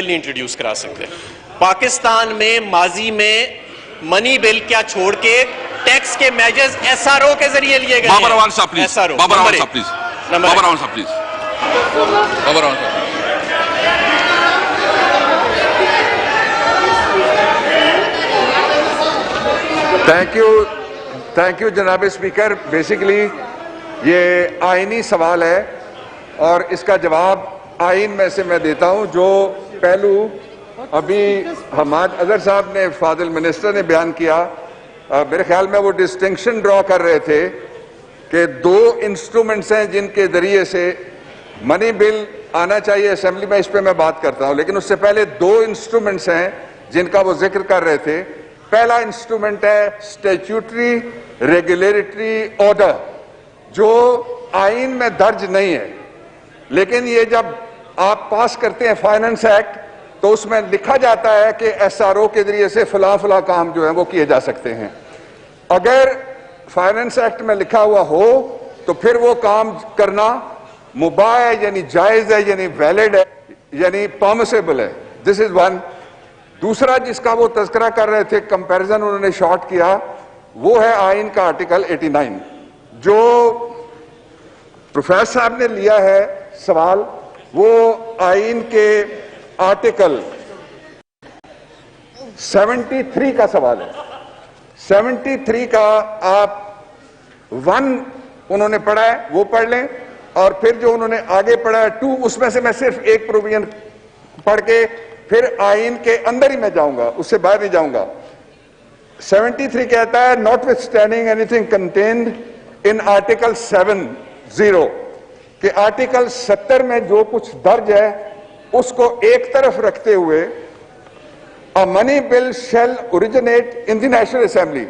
نہیں انٹروڈیوس کرا سکتے. پاکستان میں ماضی میں منی بل کیا چھوڑ کے ٹیکس کے میجرز ایس آر او کے ذریعے لیے گئے ہیں. بابر روان صاحب پلیز. بابر روان صاحب پلیز. بابر روان صاحب پلیز. بابر روان صاحب. تھینک یو جناب اسپیکر. بیسیکلی یہ آئینی سوال ہے اور اس کا جواب آئین میں سے میں دیتا ہوں. جو پہلو ابھی حماد اظہر صاحب نے فاضل منسٹر نے بیان کیا, میرے خیال میں وہ ڈسٹنکشن ڈرا کر رہے تھے کہ دو انسٹرومنٹس ہیں جن کے ذریعے سے منی بل آنا چاہیے اسمبلی میں. اس پہ میں بات کرتا ہوں, لیکن اس سے پہلے دو انسٹرومنٹس ہیں جن کا وہ ذکر کر رہے تھے. پہلا انسٹرومنٹ ہے اسٹیچوٹری ریگولیٹری آرڈر, جو آئین میں درج نہیں ہے, لیکن یہ جب آپ پاس کرتے ہیں فائنانس ایکٹ تو اس میں لکھا جاتا ہے کہ ایس آر او کے ذریعے سے فلاں کام جو ہیں وہ کیے جا سکتے ہیں. اگر فائنانس ایکٹ میں لکھا ہوا ہو تو پھر وہ کام کرنا مباح ہے, یعنی جائز ہے, یعنی ویلڈ ہے, یعنی پرمیسیبل ہے. دس از ون. دوسرا جس کا وہ تذکرہ کر رہے تھے, کمپیریزن انہوں نے شارٹ کیا, وہ ہے آئین کا آرٹیکل 89 جو پروفیسر صاحب نے لیا ہے سوال. وہ آئین کے آرٹیکل 73 کا سوال ہے. 73 کا آپ 1 انہوں نے پڑھا ہے, وہ پڑھ لیں, اور پھر جو انہوں نے آگے پڑھا ہے 2, اس میں سے میں صرف ایک پروویژن پڑھ کے پھر آئین کے اندر ہی میں جاؤں گا, اس سے باہر نہیں جاؤں گا. 73 کہتا ہے notwithstanding anything contained in article 70 کہ آرٹیکل 70 میں جو کچھ درج ہے اس کو ایک طرف رکھتے ہوئے a money bill shall originate in the National Assembly.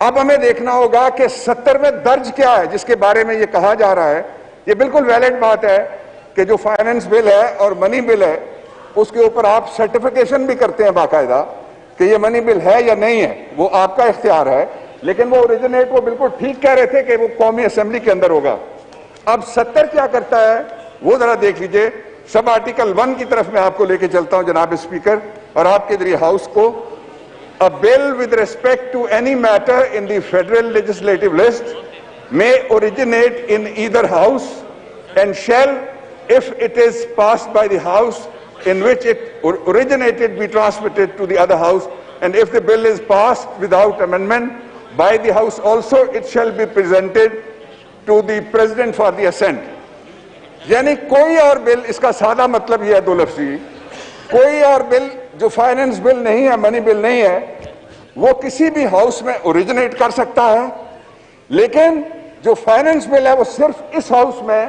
اب ہمیں دیکھنا ہوگا کہ 70 میں درج کیا ہے جس کے بارے میں یہ کہا جا رہا ہے. یہ بالکل ویلڈ بات ہے کہ جو فائنانس بل ہے اور منی بل ہے اس کے اوپر آپ سرٹیفیکیشن بھی کرتے ہیں باقاعدہ کہ یہ منی بل ہے یا نہیں ہے, وہ آپ کا اختیار ہے. لیکن وہ اوریجنیٹ وہ بالکل ٹھیک کہہ رہے تھے کہ وہ قومی اسمبلی کے اندر ہوگا. اب 70 کیا کرتا ہے وہ ذرا دیکھ لیجئے. سب آرٹیکل 1 کی طرف میں آپ کو لے کے چلتا ہوں جناب اسپیکر اور آپ کے ذریعے ہاؤس کو. A bill with respect to any matter in the federal legislative list may originate in either house and shall, if it is passed by the house in which it originated, be transmitted to the other house, and if the bill is passed without amendment by the house also, it shall be presented to the president for the assent. یعنی کوئی اور بل, اس کا سادہ مطلب یہ ہے دو لفظی, کوئی اور بل جو فائنانس بل نہیں ہے, منی بل نہیں ہے, وہ کسی بھی ہاؤس میں اوریجنیٹ کر سکتا ہے, لیکن جو فائنانس بل ہے وہ صرف اس ہاؤس میں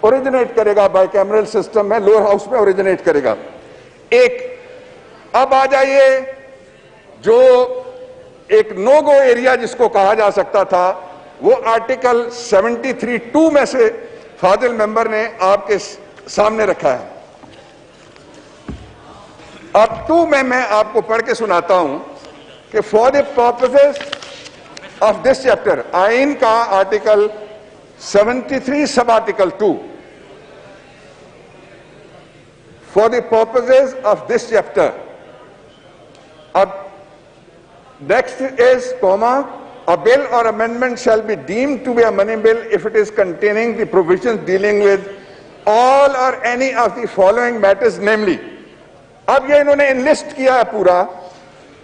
اوریجنیٹ کرے گا, بائی کیمرل سسٹم میں لوور ہاؤس میں اوریجنیٹ کرے گا. ایک اب آ جائیے جو ایک نو گو ایریا جس کو کہا جا سکتا تھا, وہ آرٹیکل 73(2) میں سے فاضل ممبر نے آپ کے سامنے رکھا ہے. اب 2 میں آپ کو پڑھ کے سناتا ہوں کہ for the purposes of this chapter, آئین کا article 73 sub article 2, for the purposes of this chapter. Next is, a bill or amendment shall be deemed to be a money bill if it is containing the provisions dealing with all or any of the following matters, namely. اب یہ انہوں نے انلسٹ کیا ہے پورا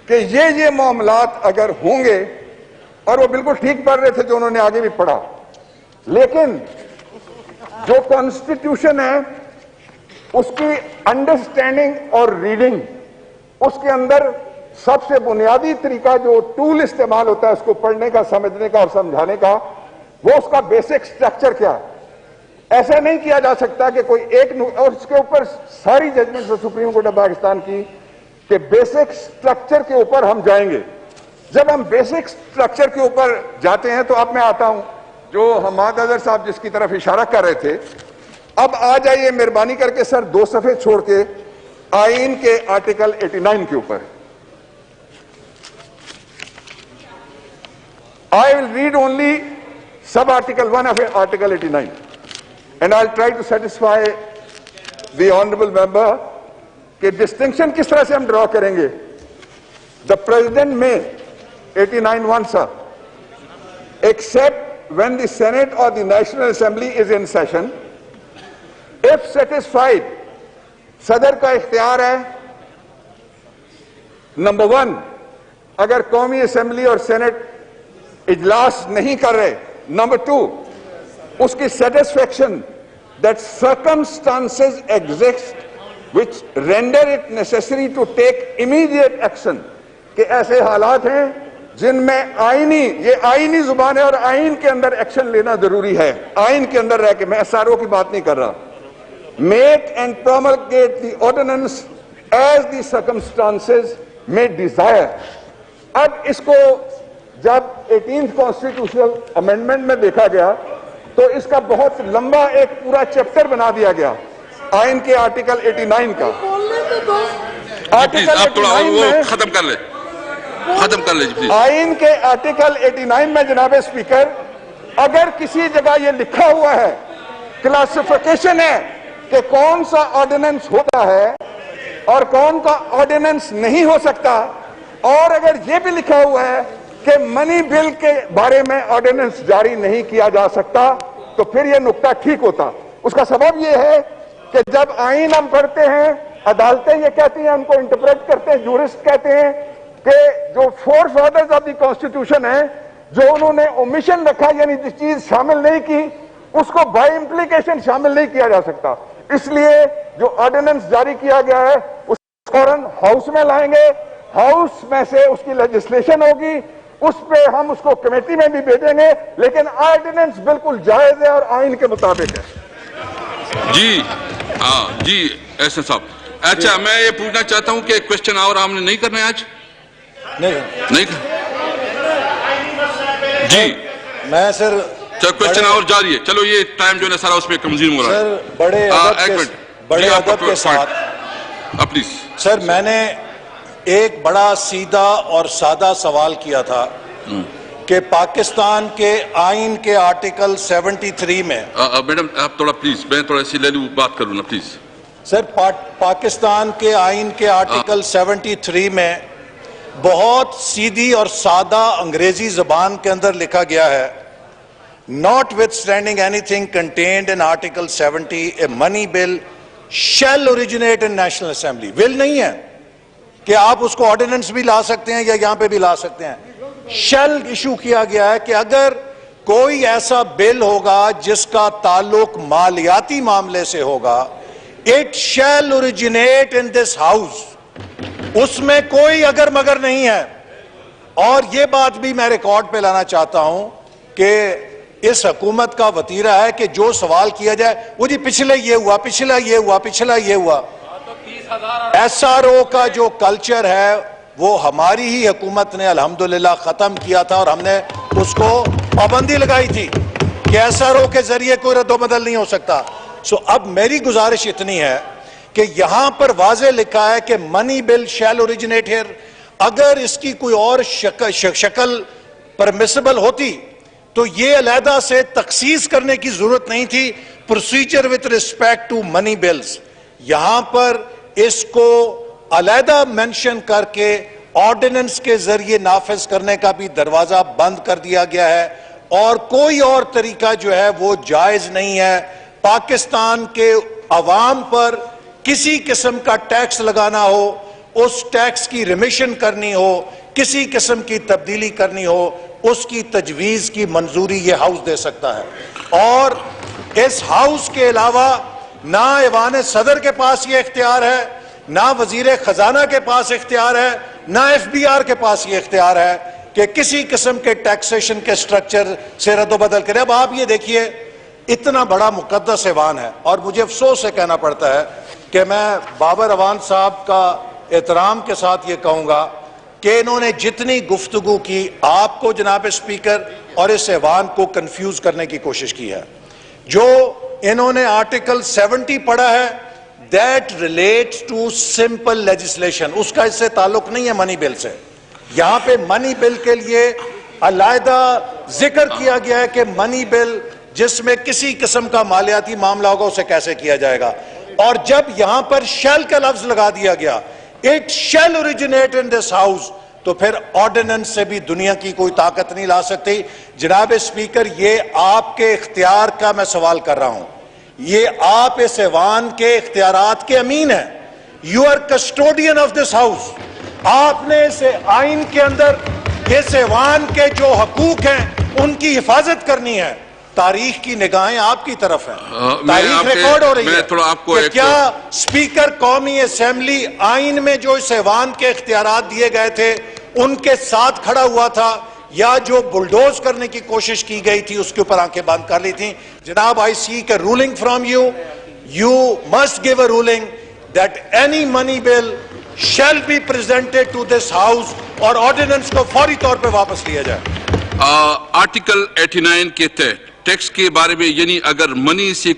کہ یہ معاملات اگر ہوں گے, اور وہ بالکل ٹھیک پڑھ رہے تھے جو انہوں نے آگے بھی پڑھا, لیکن جو کانسٹیٹیوشن ہے اس کی انڈرسٹینڈنگ اور ریڈنگ, اس کے اندر سب سے بنیادی طریقہ جو ٹول استعمال ہوتا ہے اس کو پڑھنے کا, سمجھنے کا اور سمجھانے کا, وہ اس کا بیسک سٹرکچر کیا ہے. ایسا نہیں کیا جا سکتا کہ کوئی ایک, اور اس کے اوپر ساری judgment supreme court of Pakistan کی کہ بیسک سٹرکچر کے اوپر ہم جائیں گے. جب ہم بیسک سٹرکچر کے اوپر جاتے ہیں تو اب میں آتا ہوں جو حماد اظہر صاحب جس کی طرف اشارہ کر رہے تھے. اب آ جائیے مہربانی کر کے سر 2 صفحے چھوڑ کے آئین کے آرٹیکل 89 کے اوپر. I will read only sub-article 1 of Article 89, and I'll try to satisfy the honorable member کہ ڈسٹنکشن کس طرح سے ہم ڈرا کریں گے. دا پریزیڈنٹ میں 89(1) سا accept when the Senate or the National Assembly is in session if satisfied. صدر کا اختیار ہے نمبر 1 اگر قومی اسمبلی اور سینٹ اجلاس نہیں کر رہے. نمبر 2 اس کی satisfaction that circumstances exist which render it necessary to take immediate action. کہ ایسے حالات ہیں جن میں یہ آئینی زبان ہے اور آئین کے اندر ایکشن لینا ضروری ہے. آئین کے اندر رہ کے، میں SRO کی بات نہیں کر رہا. Make and promulgate the ordinance as the circumstances may desire. اب اس کو جب 18th constitutional amendment میں دیکھا گیا تو اس کا بہت لمبا ایک پورا چیپٹر بنا دیا گیا آئین کے آرٹیکل 89 کا. آپ تھوڑا وہ ختم کر لیں جی. آئین کے آرٹیکل 89 میں جناب اسپیکر اگر کسی جگہ یہ لکھا ہوا ہے، کلاسیفیکیشن ہے کہ کون سا آرڈیننس ہوتا ہے اور کون کا آرڈیننس نہیں ہو سکتا، اور اگر یہ بھی لکھا ہوا ہے کہ منی بل کے بارے میں آرڈیننس جاری نہیں کیا جا سکتا، تو پھر یہ نقطہ ٹھیک ہوتا. اس کا سبب یہ ہے کہ جب آئین ہم پڑھتے ہیں، عدالتیں یہ کہتی ہیں، ان کو انٹرپریٹ کرتے ہیں، جورسٹ کہتے ہیں کہ جو forefathers of the constitution ہیں، جو انہوں نے اومیشن رکھا یعنی جس چیز شامل نہیں کی اس کو بائی امپلیکیشن شامل نہیں کیا جا سکتا. اس لیے جو آرڈیننس جاری کیا گیا ہے اس فوراً ہاؤس میں لائیں گے، ہاؤس میں سے اس کی لیجسلیشن ہوگی، اس پہ ہم اس کو کمیٹی میں بھی بھیجیں گے، لیکن آرڈیننس بالکل جائز ہے اور آئین کے مطابق ہے. جی جی ایسے صاحب. اچھا میں یہ پوچھنا چاہتا ہوں کہ کوشچن اور ہم نے نہیں کرنا ہے آج؟ نہیں جی میں سر کوشچن اور جاری ہے. چلو یہ ٹائم جو ہے سارا اس میں کمزین ہو رہا ہے. بڑے ادب کے ساتھ پلیز سر، میں نے ایک بڑا سیدھا اور سادہ سوال کیا تھا کہ پاکستان کے آئین کے آرٹیکل 73 میں میڈم آپ تھوڑا پلیز میں تھوڑا سی لے لوں بات کروں نا پلیز. سر پاکستان کے آئین کے آرٹیکل 73 میں بہت سیدھی اور سادہ انگریزی زبان کے اندر لکھا گیا ہے notwithstanding anything contained in article 70 a money bill shall originate in national assembly. will نہیں ہے کہ آپ اس کو آرڈیننس بھی لا سکتے ہیں یا یہاں پہ بھی لا سکتے ہیں. shall ایشو کیا گیا ہے کہ اگر کوئی ایسا بل ہوگا جس کا تعلق مالیاتی معاملے سے ہوگا it shall originate in this house. اس میں کوئی اگر مگر نہیں ہے. اور یہ بات بھی میں ریکارڈ پہ لانا چاہتا ہوں کہ اس حکومت کا وتیرہ ہے کہ جو سوال کیا جائے وہ جی پچھلے یہ ہوا، پچھلا یہ ہوا، پچھلا یہ ہوا. SRO کا جو کلچر ہے وہ ہماری ہی حکومت نے الحمدللہ ختم کیا تھا اور ہم نے اس کو پابندی لگائی تھی کہ SRO کے ذریعے کوئی رد و بدل نہیں ہو سکتا. اب میری گزارش اتنی ہے کہ یہاں پر واضح لکھا ہے کہ منی بل شیل اوریجنیٹ ہیئر. اگر اس کی کوئی اور شکل پرمیسبل ہوتی تو یہ علیحدہ سے تخصیص کرنے کی ضرورت نہیں تھی. Procedure with respect to money bills, یہاں پر اس کو علیحدہ مینشن کر کے آرڈیننس کے ذریعے نافذ کرنے کا بھی دروازہ بند کر دیا گیا ہے، اور کوئی اور طریقہ جو ہے وہ جائز نہیں ہے. پاکستان کے عوام پر کسی قسم کا ٹیکس لگانا ہو، اس ٹیکس کی ریمیشن کرنی ہو، کسی قسم کی تبدیلی کرنی ہو، اس کی تجویز کی منظوری یہ ہاؤس دے سکتا ہے. اور اس ہاؤس کے علاوہ نہ ایوان صدر کے پاس یہ اختیار ہے، نہ وزیر خزانہ کے پاس اختیار ہے، نہ FBR کے پاس یہ اختیار ہے کہ کسی قسم کے ٹیکسیشن کے سٹرکچر سے رد و بدل کرے. اب آپ یہ دیکھیے اتنا بڑا مقدس ایوان ہے، اور مجھے افسوس سے کہنا پڑتا ہے کہ میں بابر اعوان صاحب کا احترام کے ساتھ یہ کہوں گا کہ انہوں نے جتنی گفتگو کی آپ کو جناب اسپیکر اور اس ایوان کو کنفیوز کرنے کی کوشش کی ہے. جو انہوں نے آرٹیکل 70 پڑھا ہے that relates to simple legislation، اس کا اس سے تعلق نہیں ہے منی بل سے. یہاں پہ منی بل کے لیے علیحدہ ذکر کیا گیا ہے کہ منی بل جس میں کسی قسم کا مالیاتی معاملہ ہوگا اسے کیسے کیا جائے گا. اور جب یہاں پر شیل کا لفظ لگا دیا گیا, it shall originate in this house, تو پھر آرڈیننس سے بھی دنیا کی کوئی طاقت نہیں لا سکتی. جناب اسپیکر, یہ آپ کے اختیار کا میں سوال کر رہا ہوں, یہ آپ اس ایوان کے اختیارات کے امین ہیں. You are custodian of this house. آپ نے اس آئین کے اندر اس ایوان کے جو حقوق ہیں ان کی حفاظت کرنی ہے. تاریخ کی نگاہیں آپ کی طرف ہیں, تاریخ ریکارڈ ہو رہی ہے کہ کیا اسپیکر قومی اسمبلی آئین میں جو اس ایوان کے اختیارات دیے گئے تھے ان کے ساتھ کھڑا ہوا تھا, یا جو بلڈوز کرنے کی کوشش کی گئی تھی اس کے اوپر آنکھیں بند کر لی تھی. جناب, I seek a ruling from you. You must give a ruling that any money bill shall be presented to this house اور آرڈیننس کو فوری طور پہ واپس لیا جائے. آرٹیکل 89 کے تحت ٹیکس کے بارے میں, یعنی اگر منی سے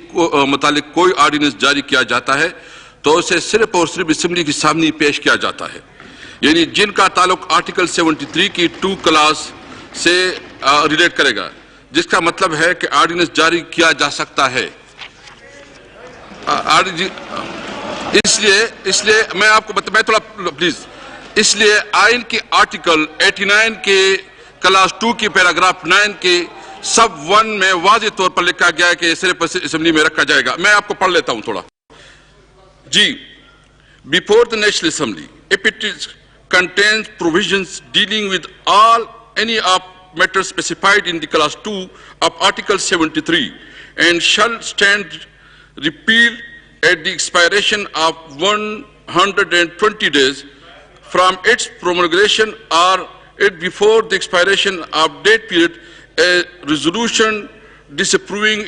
متعلق کوئی آرڈیننس جاری کیا جاتا ہے تو اسے صرف اور صرف اسمبلی کے سامنے پیش کیا جاتا ہے, یعنی جن کا تعلق آرٹیکل 73 کی 2 کلاس سے ریلیٹ کرے گا, جس کا مطلب ہے کہ آرڈیننس جاری کیا جا سکتا ہے. اس لیے میں آپ کو میں تھوڑا پلیز, اس لیے آئین کے آرٹیکل 89 کے کلاس 2 کی پیراگراف 9 کے سب 1 میں واضح طور پر لکھا گیا ہے کہ صرف اسمبلی میں رکھا جائے گا. میں آپ کو پڑھ لیتا ہوں تھوڑا. جی, before the National Assembly, if it contains provisions dealing with any of matters specified in the class 2 of Article 73 and shall stand repealed at the expiration of 120 days from its promulgation or it before the expiration of that period, a resolution disapproving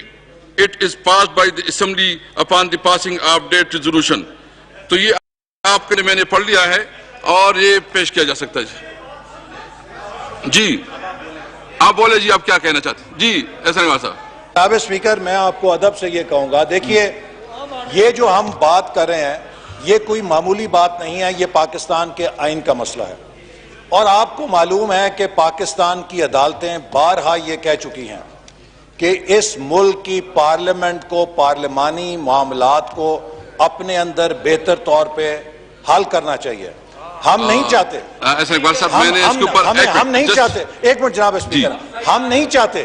it is passed by the Assembly upon the passing of that resolution. تو یہ آپ کے لیے میں نے پڑھ لیا ہے اور یہ پیش کیا جا سکتا ہے. جی آپ بولے, جی آپ کیا کہنا چاہتے ہیں؟ جی احسان اقبال صاحب. جناب اسپیکر, میں آپ کو ادب سے یہ کہوں گا, دیکھیے یہ جو ہم بات کر رہے ہیں یہ کوئی معمولی بات نہیں ہے, یہ پاکستان کے آئین کا مسئلہ ہے. اور آپ کو معلوم ہے کہ پاکستان کی عدالتیں بارہا یہ کہہ چکی ہیں کہ اس ملک کی پارلیمنٹ کو پارلیمانی معاملات کو اپنے اندر بہتر طور پہ حل کرنا چاہیے. ہم نہیں چاہتے, ہم نہیں چاہتے, ایک منٹ جناب اسپیکر, ہم نہیں چاہتے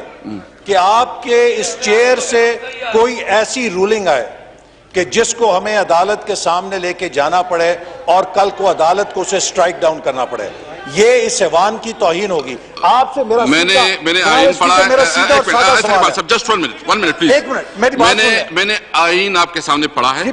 کہ آپ کے اس چیئر سے کوئی ایسی رولنگ آئے کہ جس کو ہمیں عدالت کے سامنے لے کے جانا پڑے اور کل کو عدالت کو اسے سٹرائک ڈاؤن کرنا پڑے. یہ اس ایوان کی توہین ہوگی. آپ سے میرا میں نے آئین پڑھا ہے. Just 1 minute please. میں نے آئین آپ کے سامنے پڑھا ہے.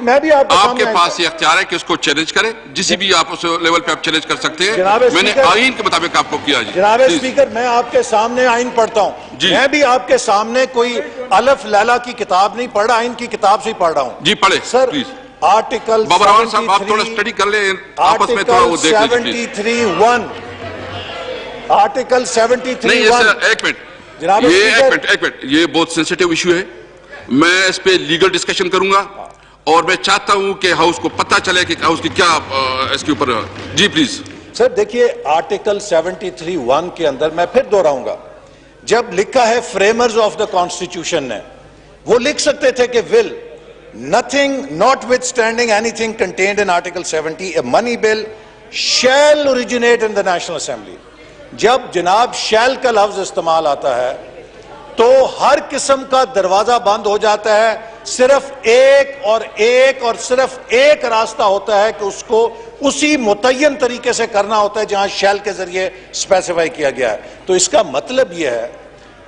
آپ کے پاس یہ اختیار ہے کہ اس کو چیلنج کریں, جسی بھی آپ اس لیول پہ آپ چیلنج کر سکتے ہیں. میں نے آئین کے مطابق آپ کو کیا. جناب اسپیکر, میں آپ کے سامنے آئین پڑھتا ہوں. میں بھی آپ کے سامنے کوئی الف لیلا کی کتاب نہیں پڑھ رہا, آئین کی کتاب سے ہی پڑھ رہا ہوں. جی پڑھے سر. پلیز. آرٹیکل بابر رحمان صاحب آپ تھوڑا اسٹڈی کر لیں, آپس میں تھوڑا وہ دیکھ لیجیے. 73(1) آرٹیکل 73(1). ایک منٹ, یہ بہت سینسیٹیو ایشو ہے. میں اس پہ لیگل ڈسکشن کروں گا اور میں چاہتا ہوں کہ ہاؤس کو پتہ چلے کہ ہاؤس کی کیا اس کے اوپر. جی پلیز. سر دیکھیے, آرٹیکل 73(1) کے اندر میں پھر دوہراؤں گا, جب لکھا ہے فریمرز آف دا کانسٹیٹیوشن نے, وہ لکھ سکتے تھے کہ ول nothing notwithstanding anything contained in Article 70, a money bill shall originate in the National Assembly. جب جناب shall کا لفظ استعمال آتا ہے تو ہر قسم کا دروازہ بند ہو جاتا ہے. صرف ایک اور صرف ایک راستہ ہوتا ہے کہ اس کو اسی متعین طریقے سے کرنا ہوتا ہے جہاں shall کے ذریعے اسپیسیفائی کیا گیا ہے. تو اس کا مطلب یہ ہے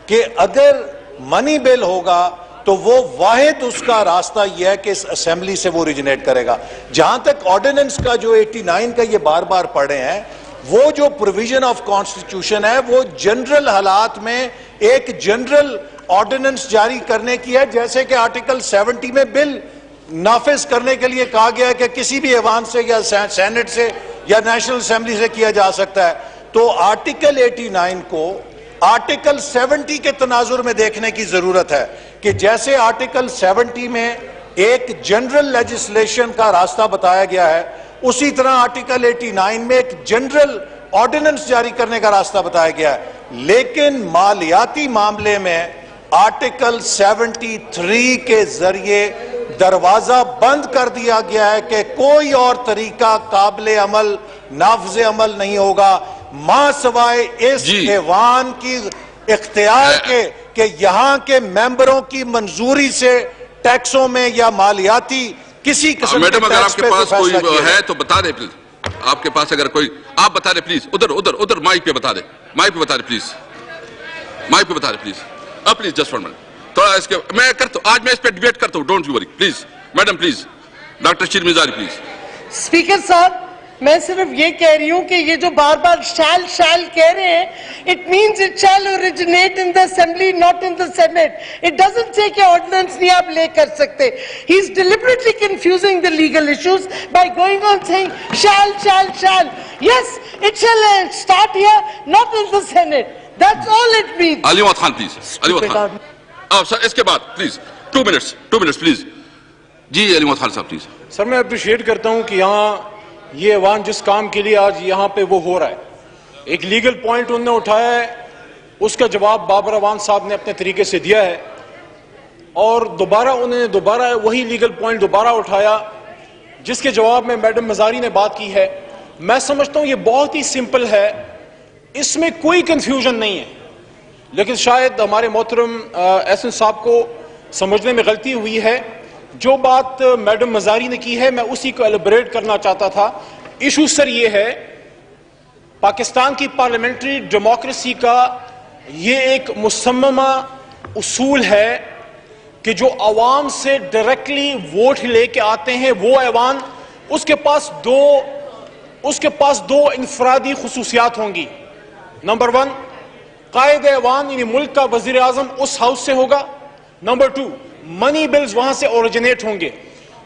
کہ اگر منی بل ہوگا تو وہ واحد اس کا راستہ یہ ہے کہ اس اسمبلی سے وہ اوریجنیٹ کرے گا. جہاں تک آرڈیننس کا جو 89 کا یہ بار بار پڑھے ہیں, وہ جو پروویژن آف کانسٹیٹیوشن ہے وہ جنرل حالات میں ایک جنرل آرڈیننس جاری کرنے کی ہے, جیسے کہ آرٹیکل 70 میں بل نافذ کرنے کے لیے کہا گیا ہے کہ کسی بھی ایوان سے یا سینٹ سے یا نیشنل اسمبلی سے کیا جا سکتا ہے. تو آرٹیکل 89 کو آرٹیکل 70 کے تناظر میں دیکھنے کی ضرورت ہے کہ جیسے آرٹیکل 70 میں ایک جنرل لیجسلیشن کا راستہ بتایا گیا ہے, اسی طرح آرٹیکل 89 میں ایک جنرل آرڈیننس جاری کرنے کا راستہ بتایا گیا ہے. لیکن مالیاتی معاملے میں آرٹیکل 73 کے ذریعے دروازہ بند کر دیا گیا ہے کہ کوئی اور طریقہ قابل عمل نافذ عمل نہیں ہوگا ماں سوائے اس ایوان کی اختیار کے کہ یہاں کے ممبروں کی منظوری سے ٹیکسوں میں یا مالیاتی کسی قسم میڈم اگر آپ ٹیکس کے پہ پاس کوئی فیصلہ کیا ہے تو بتا دیں پلیز. آپ کے پاس اگر کوئی آپ بتا دیں پلیز. ادھر مائک پہ بتا دیں. مائک پہ بتا دیں پلیز. مائک پہ بتا دیں please. Please just one minute تھوڑا اس کے میں کرتا ہوں. آج میں اس پہ ڈیبیٹ کرتا ہوں. ڈونٹ یو وری پلیز. Madam please. ڈاکٹر شیر مزاری پلیز. اسپیکر صاحب میں صرف یہ کہہ رہی ہوں کہ یہ جو بار بار شال کہہ رہے ہیں it means it shall originate in the assembly not in the senate. It doesn't say کہ ordinance نہیں آپ لے کر سکتے. He's deliberately confusing the legal issues by going on saying shall. Yes, it shall start here not in the senate. That's all it means. Ali Muhammad Khan please. Ali Muhammad Khan sir اس کے بعد please 2 minutes please. جی علی محمد خان صاحب پلیز. سر میں اپریشیٹ کرتا ہوں کہ یہاں یہ ایوان جس کام کے لیے آج یہاں پہ وہ ہو رہا ہے ایک لیگل پوائنٹ انہوں نے اٹھایا ہے اس کا جواب بابر اعوان صاحب نے اپنے طریقے سے دیا ہے اور انہوں نے دوبارہ وہی لیگل پوائنٹ دوبارہ اٹھایا جس کے جواب میں میڈم مزاری نے بات کی ہے. میں سمجھتا ہوں یہ بہت ہی سمپل ہے اس میں کوئی کنفیوژن نہیں ہے لیکن شاید ہمارے محترم احسن صاحب کو سمجھنے میں غلطی ہوئی ہے. جو بات میڈم مزاری نے کی ہے میں اسی کو ایلیبریٹ کرنا چاہتا تھا. ایشو سر یہ ہے پاکستان کی پارلیمنٹری ڈیموکریسی کا یہ ایک مصممہ اصول ہے کہ جو عوام سے ڈائریکٹلی ووٹ لے کے آتے ہیں وہ ایوان اس کے پاس دو انفرادی خصوصیات ہوں گی. نمبر 1 قائد ایوان یعنی ملک کا وزیر اعظم اس ہاؤس سے ہوگا. نمبر 2 منی بلز وہاں سے اوریجنیٹ ہوں گے.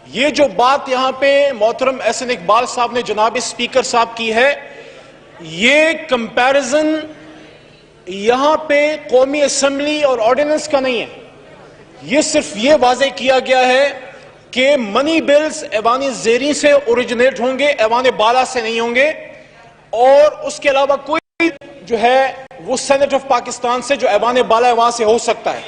یہ جو بات یہاں پہ محترم احسن اقبال صاحب نے جناب اسپیکر صاحب کی ہے یہ کمپیرزن یہاں پہ قومی اسمبلی اور آرڈیننس کا نہیں ہے. یہ صرف یہ واضح کیا گیا ہے کہ منی بلز ایوان زیریں سے اوریجنیٹ ہوں گے ایوان بالا سے نہیں ہوں گے اور اس کے علاوہ کوئی جو ہے وہ سینٹ آف پاکستان سے جو ایوان بالا ہے وہاں سے ہو سکتا ہے.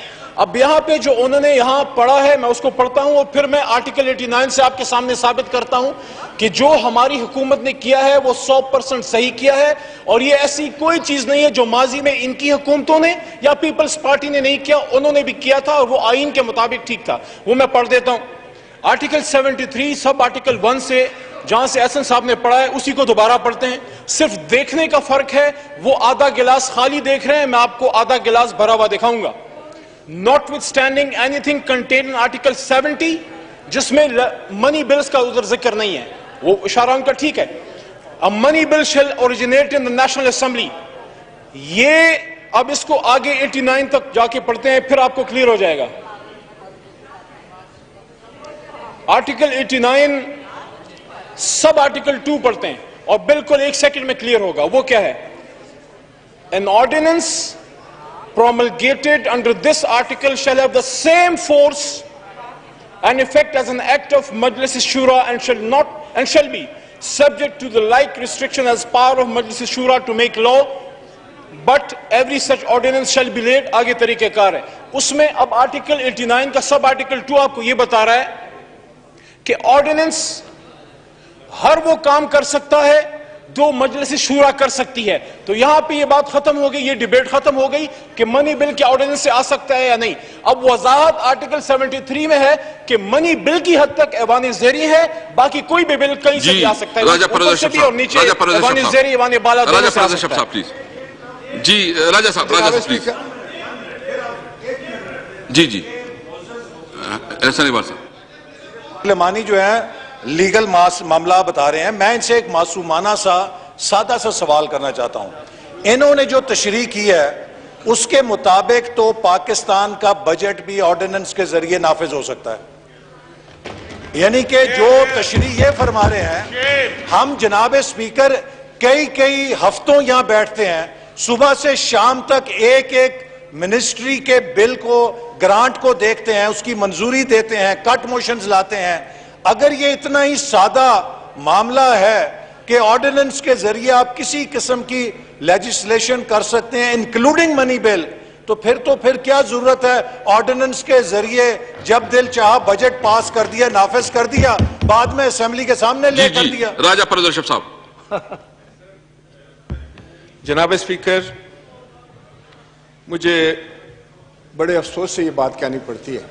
اب یہاں پہ جو انہوں نے یہاں پڑھا ہے میں اس کو پڑھتا ہوں اور پھر میں آرٹیکل 89 سے آپ کے سامنے ثابت کرتا ہوں کہ جو ہماری حکومت نے کیا ہے وہ 100% صحیح کیا ہے اور یہ ایسی کوئی چیز نہیں ہے جو ماضی میں ان کی حکومتوں نے یا پیپلز پارٹی نے نہیں کیا انہوں نے بھی کیا تھا اور وہ آئین کے مطابق ٹھیک تھا. وہ میں پڑھ دیتا ہوں. آرٹیکل 73 سب آرٹیکل 1 سے جہاں سے احسن صاحب نے پڑھا ہے اسی کو دوبارہ پڑھتے ہیں. صرف دیکھنے کا فرق ہے وہ آدھا گلاس خالی دیکھ رہے ہیں میں آپ کو آدھا گلاس بھرا ہوا دکھاؤں گا. Notwithstanding anything contained in Article 70 جس میں منی بلز کا ادھر ذکر نہیں ہے وہ اشارہ ان کا ٹھیک ہے. A money bill shall originate in the National Assembly. یہ اب اس کو آگے 89 تک جا کے پڑھتے ہیں پھر آپ کو کلیئر ہو جائے گا. آرٹیکل 89 سب آرٹیکل 2 پڑھتے ہیں اور بالکل 1 سیکنڈ میں کلیئر ہوگا. وہ کیا ہے؟ An ordinance promulgated under this article shall have the same force and effect as an act of Majlis Shura and shall be subject to the like restriction as power of Majlis Shura to make law, but every such ordinance shall be laid. آگے طریقہ کار ہے اس میں. اب article 89 کا sub article 2 آپ کو یہ بتا رہا ہے کہ آرڈیننس ہر وہ کام کر سکتا ہے جو مجلس شورا کر سکتی ہے. تو یہاں پہ یہ بات ختم ہو گئی یہ ڈیبیٹ ختم ہو گئی کہ منی بل کے آرڈیننس سے آ سکتا ہے یا نہیں. اب وضاحت آرٹیکل 73 میں ہے کہ منی بل کی حد تک ایوان زیری ہے باقی کوئی بھی بل کہیں سے بھی آ سکتا ہے اوپر سے بھی اور نیچے ایوان زیری ایوان بالا دونوں سے آ سکتا ہے. جی راجہ صاحب پلیز. جی ایسا نہیں بات صاحب پارلیمانی جو ہے لیگل معاملہ بتا رہے ہیں. میں ان سے ایک معصومانہ سا سادہ سا سوال کرنا چاہتا ہوں. انہوں نے جو تشریح کی ہے اس کے مطابق تو پاکستان کا بجٹ بھی آرڈیننس کے ذریعے نافذ ہو سکتا ہے. یعنی کہ جو تشریح یہ فرما رہے ہیں ہم جناب اسپیکر کئی ہفتوں یہاں بیٹھتے ہیں صبح سے شام تک ایک منسٹری کے بل کو گرانٹ کو دیکھتے ہیں اس کی منظوری دیتے ہیں کٹ موشنز لاتے ہیں. اگر یہ اتنا ہی سادہ معاملہ ہے کہ آرڈیننس کے ذریعے آپ کسی قسم کی لیجسلیشن کر سکتے ہیں انکلوڈنگ منی بل تو پھر کیا ضرورت ہے آرڈیننس کے ذریعے جب دل چاہا بجٹ پاس کر دیا, نافذ کر دیا, بعد میں اسمبلی کے سامنے لے کر دیا. راجہ پرویز اشرف صاحب. جناب اسپیکر, مجھے بڑے افسوس سے یہ بات کہنی پڑتی ہے